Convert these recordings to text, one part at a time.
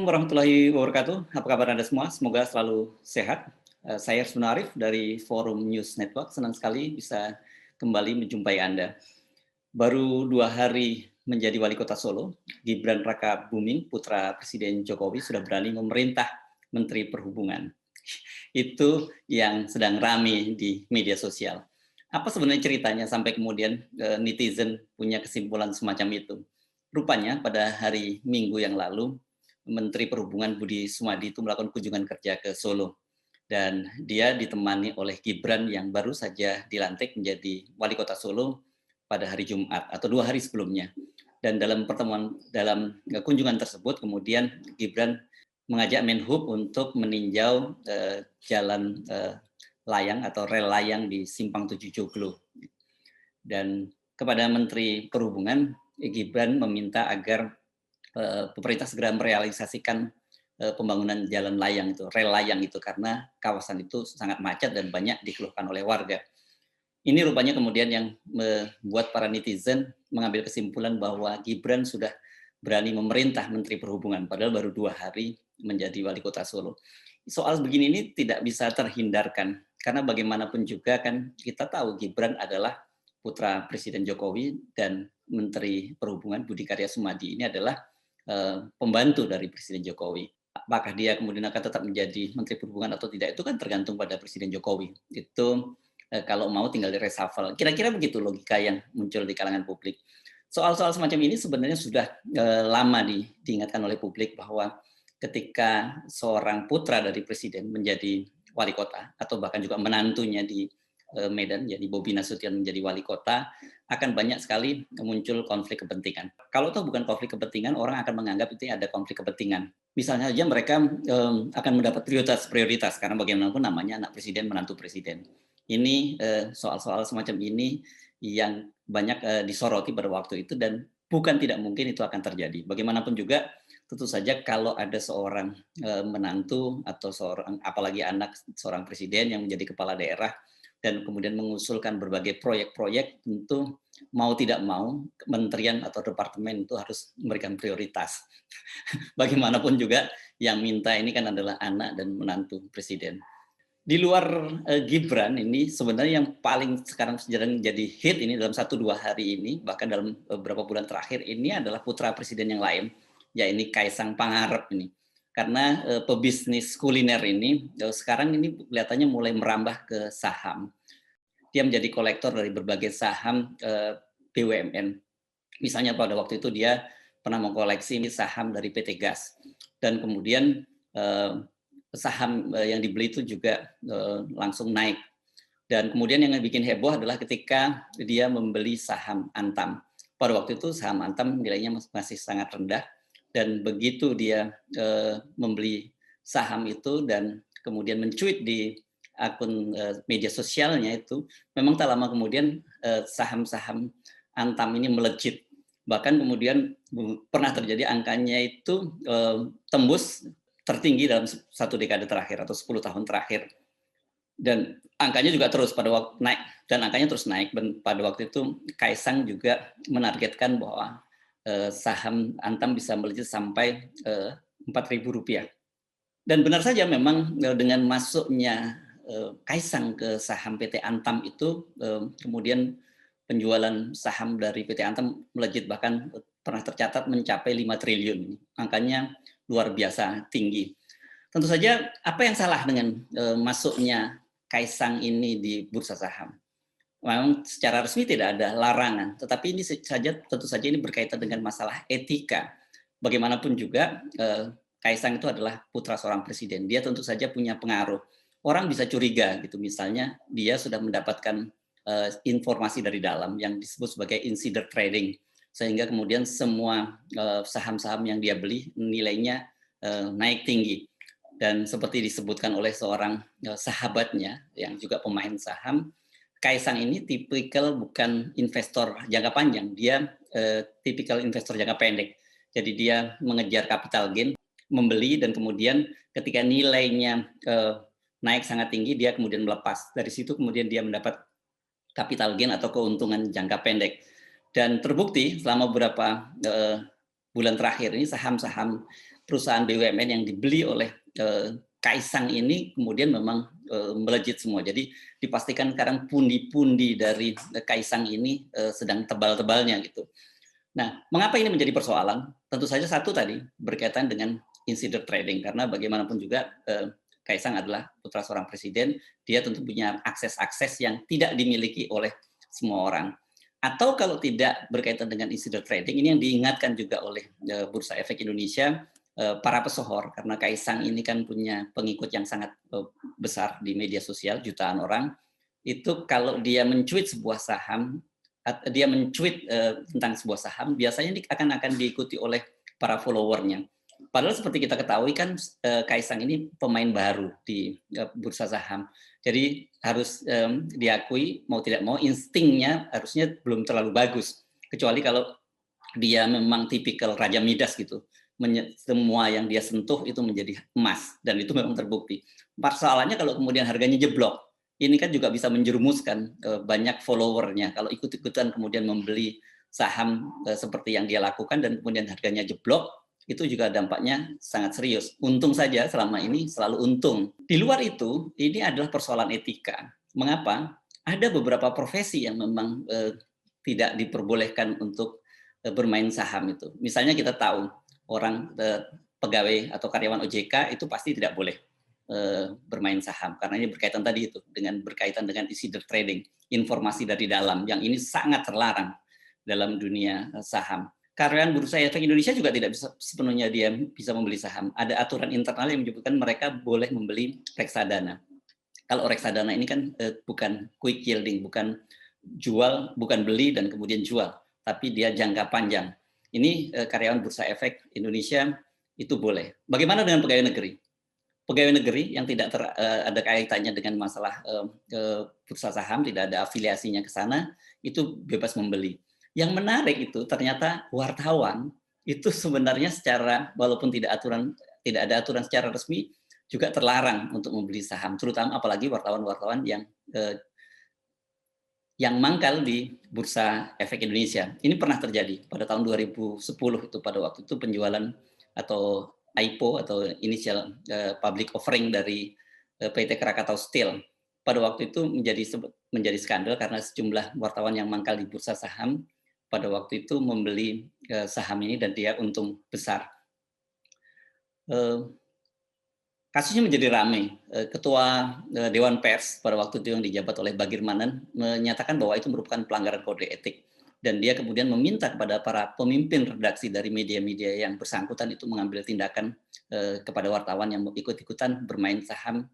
warahmatullahi wabarakatuh. Apa kabar Anda semua? Semoga selalu sehat. Saya Sunarif dari Forum News Network. Senang sekali bisa kembali menjumpai Anda. Baru 2 hari menjadi wali kota Solo, Gibran Rakabuming, putra Presiden Jokowi, sudah berani memerintah Menteri Perhubungan. Itu yang sedang ramai di media sosial. Apa sebenarnya ceritanya sampai kemudian netizen punya kesimpulan semacam itu? Rupanya pada hari Minggu yang lalu, Menteri Perhubungan Budi Sumadi itu melakukan kunjungan kerja ke Solo. Dan dia ditemani oleh Gibran yang baru saja dilantik menjadi wali kota Solo pada hari Jumat atau 2 hari sebelumnya. Dan dalam kunjungan tersebut kemudian Gibran mengajak Menhub untuk meninjau jalan layang atau rel layang di Simpang 7 Joglo. Dan kepada Menteri Perhubungan, Gibran meminta agar pemerintah segera merealisasikan pembangunan jalan layang itu, rel layang itu, karena kawasan itu sangat macet dan banyak dikeluhkan oleh warga. Ini rupanya kemudian yang membuat para netizen mengambil kesimpulan bahwa Gibran sudah berani memerintah Menteri Perhubungan, padahal baru 2 hari menjadi wali kota Solo. Soal begini ini tidak bisa terhindarkan, karena bagaimanapun juga kan kita tahu Gibran adalah putra Presiden Jokowi dan Menteri Perhubungan Budi Karya Sumadi ini adalah pembantu dari Presiden Jokowi. Apakah dia kemudian akan tetap menjadi Menteri Perhubungan atau tidak, itu kan tergantung pada Presiden Jokowi. Itu kalau mau tinggal di reshuffle. Kira-kira begitu logika yang muncul di kalangan publik. Soal-soal semacam ini sebenarnya sudah lama diingatkan oleh publik bahwa ketika seorang putra dari Presiden menjadi wali kota atau bahkan juga menantunya di Medan, jadi Bobi Nasution menjadi wali kota, akan banyak sekali muncul konflik kepentingan. Kalau toh bukan konflik kepentingan, orang akan menganggap itu ada konflik kepentingan. Misalnya saja mereka akan mendapat prioritas karena bagaimanapun namanya anak presiden, menantu presiden. Ini soal-soal semacam ini yang banyak disoroti pada waktu itu dan bukan tidak mungkin itu akan terjadi. Bagaimanapun juga tentu saja kalau ada seorang menantu atau seorang apalagi anak seorang presiden yang menjadi kepala daerah dan kemudian mengusulkan berbagai proyek-proyek, tentu mau tidak mau kementerian atau departemen itu harus memberikan prioritas. Bagaimanapun juga yang minta ini kan adalah anak dan menantu presiden. Di luar Gibran ini sebenarnya yang paling sekarang sedang jadi hit ini dalam 1-2 hari ini, bahkan dalam beberapa bulan terakhir ini adalah putra presiden yang lain, yaitu Kaisang Pangarep ini. Karena pebisnis kuliner ini sekarang ini kelihatannya mulai merambah ke saham. Dia menjadi kolektor dari berbagai saham BUMN. Misalnya pada waktu itu dia pernah mengkoleksi saham dari PT Gas. Dan kemudian saham yang dibeli itu juga langsung naik. Dan kemudian yang bikin heboh adalah ketika dia membeli saham Antam. Pada waktu itu saham Antam nilainya masih sangat rendah. Dan begitu dia membeli saham itu dan kemudian mencuit di akun media sosialnya itu, memang tak lama kemudian saham-saham Antam ini melejit. Bahkan kemudian pernah terjadi angkanya itu tembus tertinggi dalam 1 dekade terakhir atau 10 tahun terakhir. Dan angkanya juga terus pada waktu naik, dan angkanya terus naik. Dan pada waktu itu Kaisang juga menargetkan bahwa saham Antam bisa melejit sampai Rp4.000. Dan benar saja memang dengan masuknya Kaisang ke saham PT Antam itu kemudian penjualan saham dari PT Antam melejit, bahkan pernah tercatat mencapai 5 triliun. Angkanya luar biasa tinggi. Tentu saja apa yang salah dengan masuknya Kaisang ini di bursa saham? Memang secara resmi tidak ada larangan, tetapi ini tentu saja ini berkaitan dengan masalah etika. Bagaimanapun juga Kaisang itu adalah putra seorang presiden. Dia tentu saja punya pengaruh. Orang bisa curiga gitu, misalnya dia sudah mendapatkan informasi dari dalam yang disebut sebagai insider trading, sehingga kemudian semua saham-saham yang dia beli nilainya naik tinggi. Dan seperti disebutkan oleh seorang sahabatnya yang juga pemain saham, Kaisang ini tipikal bukan investor jangka panjang, dia tipikal investor jangka pendek. Jadi dia mengejar capital gain, membeli dan kemudian ketika nilainya naik sangat tinggi, dia kemudian melepas. Dari situ kemudian dia mendapat capital gain atau keuntungan jangka pendek. Dan terbukti selama beberapa bulan terakhir ini saham-saham perusahaan BUMN yang dibeli oleh Kaisang ini kemudian memang melejit semua. Jadi dipastikan sekarang pundi-pundi dari Kaisang ini sedang tebal-tebalnya gitu. Nah, mengapa ini menjadi persoalan? Tentu saja satu tadi berkaitan dengan insider trading, karena bagaimanapun juga Kaisang adalah putra seorang presiden, dia tentu punya akses-akses yang tidak dimiliki oleh semua orang. Atau kalau tidak berkaitan dengan insider trading, ini yang diingatkan juga oleh Bursa Efek Indonesia, para pesohor, karena Kaisang ini kan punya pengikut yang sangat besar di media sosial, jutaan orang, itu kalau dia mencuit sebuah saham, dia mencuit tentang sebuah saham, biasanya akan diikuti oleh para followernya. Padahal seperti kita ketahui kan Kaisang ini pemain baru di bursa saham. Jadi harus diakui mau tidak mau instingnya harusnya belum terlalu bagus. Kecuali kalau dia memang tipikal Raja Midas gitu. Semua yang dia sentuh itu menjadi emas dan itu memang terbukti. Persoalannya kalau kemudian harganya jeblok, ini kan juga bisa menjerumuskan banyak followernya. Kalau ikut-ikutan kemudian membeli saham seperti yang dia lakukan dan kemudian harganya jeblok, itu juga dampaknya sangat serius. Untung saja selama ini selalu untung. Di luar itu, ini adalah persoalan etika. Mengapa? Ada beberapa profesi yang memang tidak diperbolehkan untuk bermain saham itu. Misalnya kita tahu orang pegawai atau karyawan OJK itu pasti tidak boleh bermain saham karena ini berkaitan tadi itu berkaitan dengan insider trading, informasi dari dalam yang ini sangat terlarang dalam dunia saham. Karyawan Bursa Efek Indonesia juga tidak bisa sepenuhnya dia bisa membeli saham. Ada aturan internal yang menyebutkan mereka boleh membeli reksadana. Kalau reksadana ini kan bukan quick yielding, bukan beli dan kemudian jual, tapi dia jangka panjang. Ini karyawan Bursa Efek Indonesia itu boleh. Bagaimana dengan pegawai negeri? Pegawai negeri yang tidak ada kaitannya dengan masalah bursa saham, tidak ada afiliasinya ke sana, itu bebas membeli. Yang menarik itu ternyata wartawan itu sebenarnya secara walaupun tidak ada aturan secara resmi juga terlarang untuk membeli saham, terutama apalagi wartawan-wartawan yang mangkal di Bursa Efek Indonesia. Ini pernah terjadi pada tahun 2010 itu pada waktu itu penjualan atau IPO atau initial public offering dari PT Krakatau Steel. Pada waktu itu menjadi skandal karena sejumlah wartawan yang mangkal di bursa saham pada waktu itu membeli saham ini dan dia untung besar. Kasusnya menjadi ramai. Ketua Dewan Pers pada waktu itu yang dijabat oleh Bagir Manan menyatakan bahwa itu merupakan pelanggaran kode etik. Dan dia kemudian meminta kepada para pemimpin redaksi dari media-media yang bersangkutan itu mengambil tindakan kepada wartawan yang ikut-ikutan bermain saham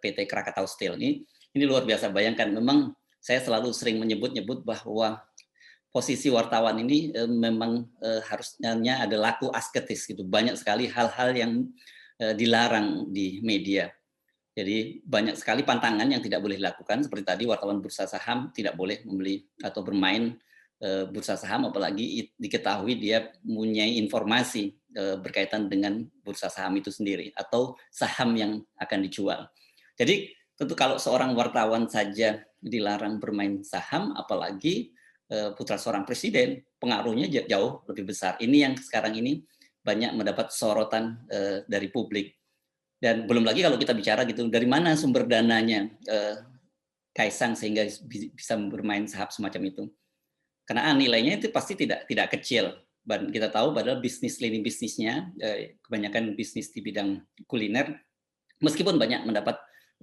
PT Krakatau Steel. Ini luar biasa. Bayangkan, memang saya selalu sering menyebut-nyebut bahwa posisi wartawan ini memang harusnya ada laku asketis gitu. Banyak sekali hal-hal yang dilarang di media. Jadi banyak sekali pantangan yang tidak boleh dilakukan, seperti tadi wartawan bursa saham tidak boleh membeli atau bermain bursa saham, apalagi diketahui dia punya informasi berkaitan dengan bursa saham itu sendiri atau saham yang akan dijual. Jadi tentu kalau seorang wartawan saja dilarang bermain saham, apalagi putra seorang presiden, pengaruhnya jauh lebih besar. Ini yang sekarang ini banyak mendapat sorotan dari publik. Dan belum lagi kalau kita bicara gitu, dari mana sumber dananya Kaisang sehingga bisa bermain saham semacam itu. Karena nilainya itu pasti tidak kecil. Dan kita tahu padahal lini bisnisnya kebanyakan bisnis di bidang kuliner, meskipun banyak mendapat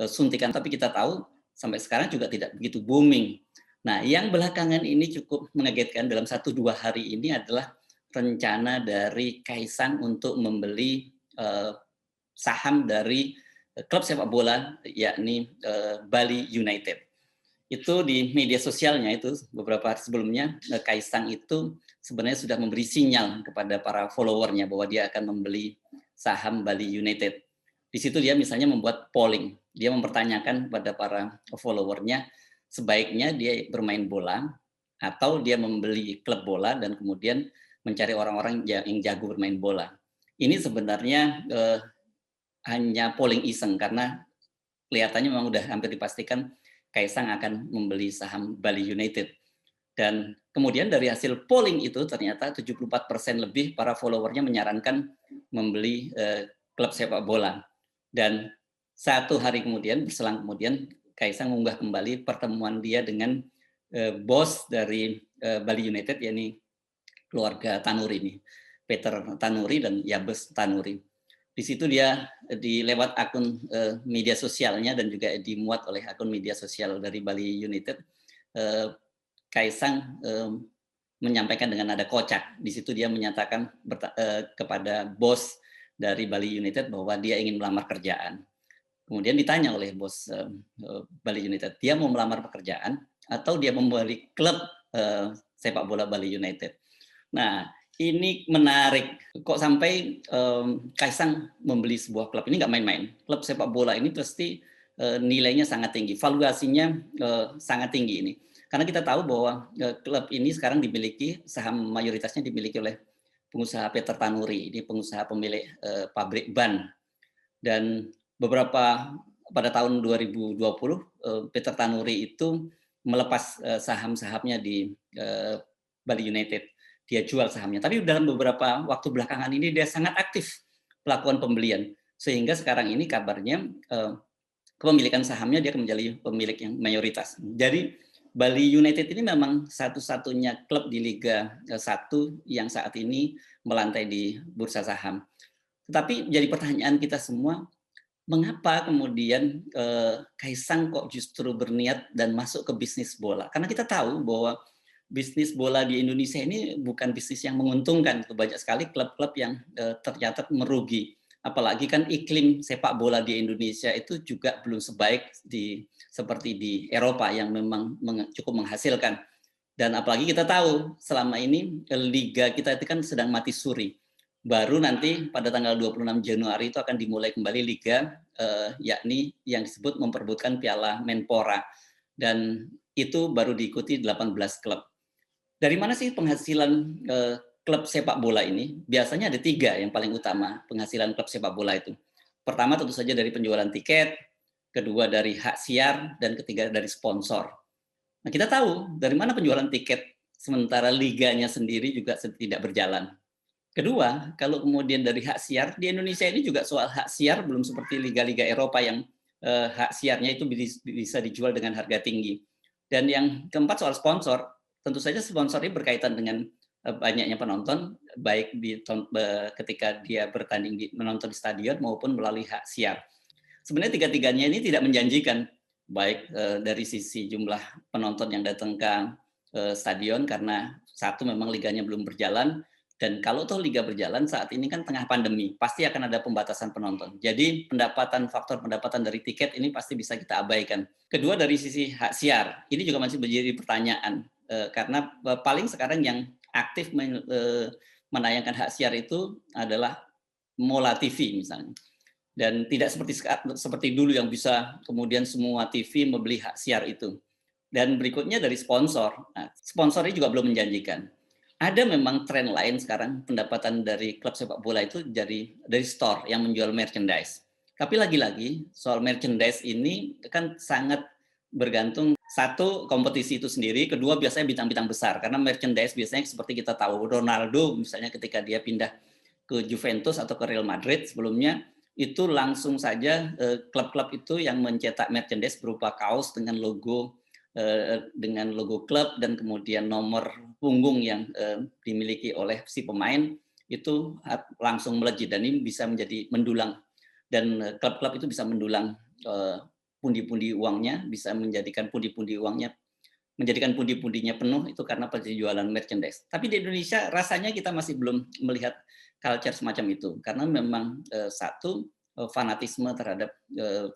suntikan, tapi kita tahu sampai sekarang juga tidak begitu booming. Nah, yang belakangan ini cukup mengagetkan dalam 1-2 hari ini adalah rencana dari Kaisang untuk membeli saham dari klub sepak bola yakni Bali United. Itu di media sosialnya itu beberapa hari sebelumnya Kaisang itu sebenarnya sudah memberi sinyal kepada para followernya bahwa dia akan membeli saham Bali United. Di situ dia misalnya membuat polling, dia mempertanyakan kepada para followernya sebaiknya dia bermain bola atau dia membeli klub bola dan kemudian mencari orang-orang yang jago bermain bola. Ini sebenarnya hanya polling iseng karena kelihatannya memang udah hampir dipastikan Kaisang akan membeli saham Bali United. Dan kemudian dari hasil polling itu ternyata 74% lebih para followernya menyarankan membeli klub sepak bola. Dan satu hari kemudian, berselang kemudian, Kaisang mengunggah kembali pertemuan dia dengan bos dari Bali United, yakni keluarga Tanuri ini, Peter Tanuri dan Yabes Tanuri. Di situ dia lewat akun media sosialnya dan juga dimuat oleh akun media sosial dari Bali United, Kaisang menyampaikan dengan nada kocak. Di situ dia menyatakan kepada bos dari Bali United bahwa dia ingin melamar kerjaan. Kemudian ditanya oleh bos Bali United, dia mau melamar pekerjaan atau dia membeli klub sepak bola Bali United. Nah, ini menarik. Kok sampai Kaisang membeli sebuah klub, ini nggak main-main. Klub sepak bola ini pasti nilainya sangat tinggi, valuasinya sangat tinggi ini. Karena kita tahu bahwa klub ini sekarang dimiliki, saham mayoritasnya dimiliki oleh pengusaha Peter Tanuri, ini pengusaha pemilik pabrik ban. Dan pada tahun 2020, Peter Tanuri itu melepas saham-sahamnya di Bali United. Dia jual sahamnya. Tapi dalam beberapa waktu belakangan ini dia sangat aktif melakukan pembelian. Sehingga sekarang ini kabarnya kepemilikan sahamnya dia menjadi pemilik yang mayoritas. Jadi Bali United ini memang satu-satunya klub di Liga 1 yang saat ini melantai di bursa saham. Tetapi jadi pertanyaan kita semua, mengapa kemudian Kaisang kok justru berniat dan masuk ke bisnis bola? Karena kita tahu bahwa bisnis bola di Indonesia ini bukan bisnis yang menguntungkan. Banyak sekali klub-klub yang tercatat merugi. Apalagi kan iklim sepak bola di Indonesia itu juga belum sebaik seperti di Eropa yang memang cukup menghasilkan. Dan apalagi kita tahu selama ini liga kita itu kan sedang mati suri. Baru nanti pada tanggal 26 Januari itu akan dimulai kembali liga, yakni yang disebut memperebutkan Piala Menpora. Dan itu baru diikuti 18 klub. Dari mana sih penghasilan klub sepak bola ini? Biasanya ada 3 yang paling utama penghasilan klub sepak bola itu. Pertama tentu saja dari penjualan tiket, kedua dari hak siar, dan ketiga dari sponsor. Nah, kita tahu dari mana penjualan tiket sementara liganya sendiri juga tidak berjalan. Kedua, kalau kemudian dari hak siar, di Indonesia ini juga soal hak siar belum seperti liga-liga Eropa yang hak siarnya itu bisa dijual dengan harga tinggi. Dan yang keempat soal sponsor, tentu saja sponsor ini berkaitan dengan banyaknya penonton, baik ketika dia bertanding menonton di stadion maupun melalui hak siar. Sebenarnya tiga-tiganya ini tidak menjanjikan, baik dari sisi jumlah penonton yang datang ke stadion, karena satu memang liganya belum berjalan, dan kalau toh liga berjalan saat ini kan tengah pandemi, pasti akan ada pembatasan penonton. Jadi faktor pendapatan dari tiket ini pasti bisa kita abaikan. Kedua dari sisi hak siar, ini juga masih menjadi pertanyaan, karena paling sekarang yang aktif menayangkan hak siar itu adalah Mola TV misalnya. Dan tidak seperti dulu yang bisa kemudian semua TV membeli hak siar itu. Dan berikutnya dari sponsor. Nah, sponsornya juga belum menjanjikan. Ada memang tren lain sekarang, pendapatan dari klub sepak bola itu dari store yang menjual merchandise. Tapi lagi-lagi soal merchandise ini kan sangat bergantung, satu kompetisi itu sendiri, kedua biasanya bintang-bintang besar, karena merchandise biasanya seperti kita tahu Ronaldo misalnya ketika dia pindah ke Juventus atau ke Real Madrid sebelumnya, itu langsung saja klub-klub itu yang mencetak merchandise berupa kaos dengan logo klub dan kemudian nomor punggung yang dimiliki oleh si pemain itu langsung melejit, dan ini bisa menjadi mendulang, dan klub-klub itu bisa mendulang pundi-pundi uangnya, bisa menjadikan pundi-pundinya penuh itu karena penjualan merchandise. Tapi di Indonesia rasanya kita masih belum melihat culture semacam itu, karena memang satu fanatisme terhadap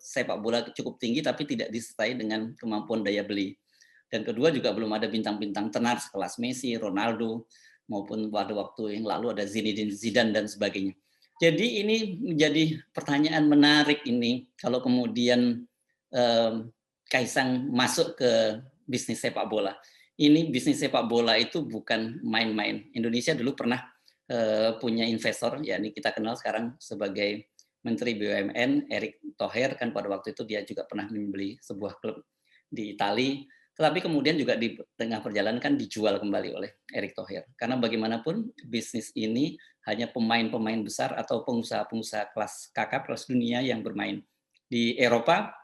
sepak bola cukup tinggi tapi tidak disertai dengan kemampuan daya beli. Dan kedua juga belum ada bintang-bintang tenar sekelas Messi, Ronaldo, maupun pada waktu yang lalu ada Zinedine Zidane dan sebagainya. Jadi ini menjadi pertanyaan menarik ini kalau kemudian Kaisang masuk ke bisnis sepak bola. Ini bisnis sepak bola itu bukan main-main. Indonesia dulu pernah punya investor, yakni kita kenal sekarang sebagai Menteri BUMN Erick Thohir, kan pada waktu itu dia juga pernah membeli sebuah klub di Itali. Tetapi kemudian juga di tengah perjalanan kan dijual kembali oleh Erick Thohir. Karena bagaimanapun bisnis ini hanya pemain-pemain besar atau pengusaha-pengusaha kelas kakap, kelas dunia yang bermain. Di Eropa,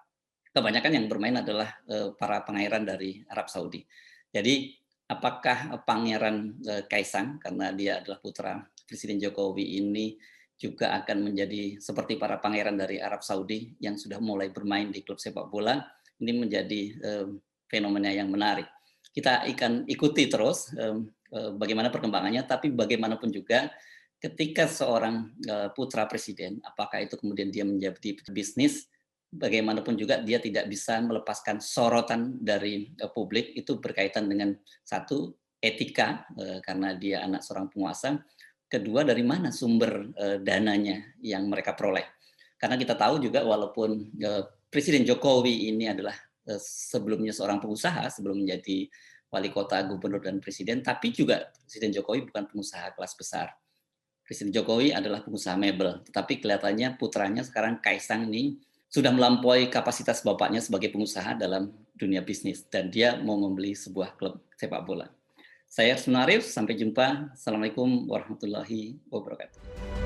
kebanyakan yang bermain adalah para pangeran dari Arab Saudi. Jadi apakah Pangeran Kaisang, karena dia adalah putra Presiden Jokowi ini, juga akan menjadi seperti para pangeran dari Arab Saudi yang sudah mulai bermain di klub sepak bola, ini menjadi fenomena yang menarik. Kita akan ikuti terus bagaimana perkembangannya, tapi bagaimanapun juga ketika seorang putra presiden, apakah itu kemudian dia menjadi bisnis, bagaimanapun juga dia tidak bisa melepaskan sorotan dari publik, itu berkaitan dengan satu, etika, karena dia anak seorang penguasa. Kedua, dari mana sumber dananya yang mereka peroleh. Karena kita tahu juga walaupun Presiden Jokowi ini adalah sebelumnya seorang pengusaha, sebelum menjadi wali kota, gubernur, dan presiden, tapi juga Presiden Jokowi bukan pengusaha kelas besar. Presiden Jokowi adalah pengusaha mebel, tetapi kelihatannya putranya sekarang Kaisang ini sudah melampaui kapasitas bapaknya sebagai pengusaha dalam dunia bisnis, dan dia mau membeli sebuah klub sepak bola. Saya Sunarif, sampai jumpa. Assalamualaikum warahmatullahi wabarakatuh.